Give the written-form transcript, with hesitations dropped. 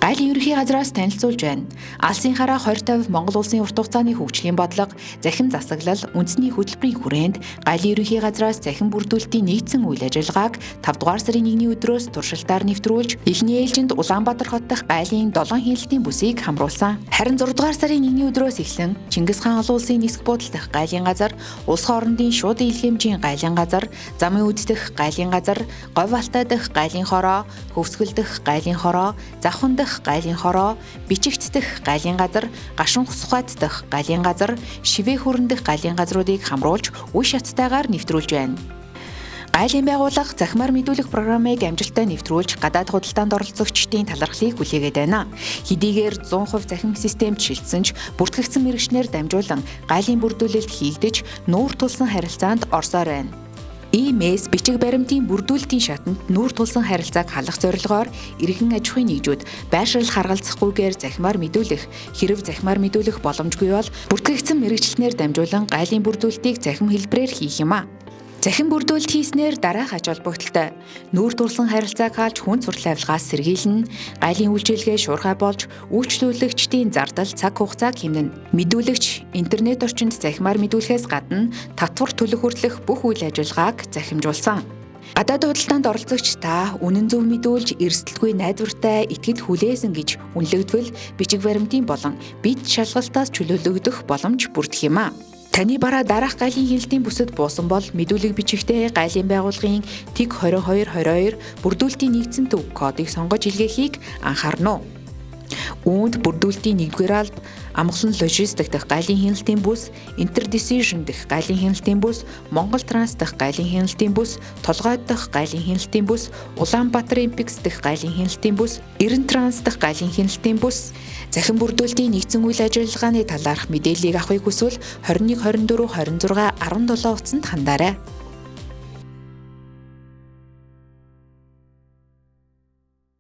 Гайлын ерөнхий газраас танилцуулж байна. Алсынхаараа 2050 Монгол улсын урт хугацааны хөгжлийн бодлого, захин засаглал, үндэсний хөтөлбөрийн хүрээнд Гайлын ерөнхий газраас захин бүрдүүлэлтийн нэгдсэн үйл ажиллагааг 5 дугаар сарын 1-ний өдрөөс туршилтаар нэвтрүүлж, эхний ээлжинд Улаанбаатар хот дахь Гайлын 7 хяналтын бүсийг хамруулсан. Харин 6 дугаар сарын 1-ний өдрөөс эхлэн Чингис хаан олон улсын нисэх буудал дахь Гайлын газар, улс хоорондын шууд дийлхэмжийн Гайлын газар, замын үд дэх Гайлын газар, говь алтай дэх Гайлын хороо, хөвсгөл дэх Гайлын хороо, завхан дэх Гайлын хороо, бичигт дэх Гайлын газар, гашуун хусгайт дэх Гайлын газар, шивээ хүрэн дэх Гайлын газруудыг хамруулж үе шаттайгаар нэвтрүүлж байна. Гайлын байгууллага захимаар мэдүүлэх программыг амжилттай нэвтрүүлж, гадаад худалдаанд оролцогчдын талархлыг хүлээгээд байна. Хэдийгээр 100% захим системд шилжсэн ч бүртгэгдсэн мэргэжнээр дамжуулан Гайлын бүрдүүлэлт хийгдэж, нүүр тулсан харилцаанд орсоор байна. Иймээс бичиг баримтын бүрдүүлэлтийн шатанд нүүр тулсан харилцааг халах зорилгоор иргэн аж ахуйн нэгжүүд байршил харгалзахгүйгээр захимаар мэдүүлэх, хэрэв захимаар мэдүүлэх боломжгүй бол бүртгэгдсэн мэргэжлэнээр дамжуулан Гайлын бүрдүүлэлтийг захим хэлбэрээр хийх юм а. Захин бүрдүүлэлт хийснээр дараах ач холбогдолтой. Нүүр тулсан харилцааг хаалж хүн суртал авилгаас сэргийлнэ, Гайлын үйлчилгээ шуурхай болж, үйлчлүүлэгчдийн зардал цаг хугацааг хэмнэнэ. Мэдүүлэгч интернет орчинд захимаар мэдүүлэхээс гадна татвар төлөх хүртэлх бүх үйл ажиллагааг захимжуулсан. Гадаад худалдаанд оролцогч та үнэн зөв мэдүүлж, эрсдэлгүй найдвартай итгэл хүлээсэн гэж үнэлэгдвэл бичиг баримтын болон бит шалгалтаас чөлөөлөгдөх боломж бүрдэх юм а. Таны бараа дараах Гайлын хяналтын бүсэд буусан бол мэдүүлэг бичигтээ Гайлын байгууллагын ТИК 2222 бүрдүүлэлтийн нэгдсэн төв кодыг сонгож илгээхийг анхаарна уу. Үүнд бүрдүүлэлтийн 1-р алба Амгалан логистик дахь Гайлын хяналтын бүс, Интердecision дахь Гайлын хяналтын бүс, Монгол Транс дахь Гайлын хяналтын бүс, Толгойд дахь Гайлын хяналтын бүс, Улаанбаатар Импекс дахь Гайлын хяналтын бүс, Эрен Транс дахь Гайлын хяналтын бүс, захин бүрдүүлэлтийн нэгдсэн үйл ажиллагааны талаарх мэдээллийг авахыг хүсвэл 21 24 26 17 утсанд хандаарай.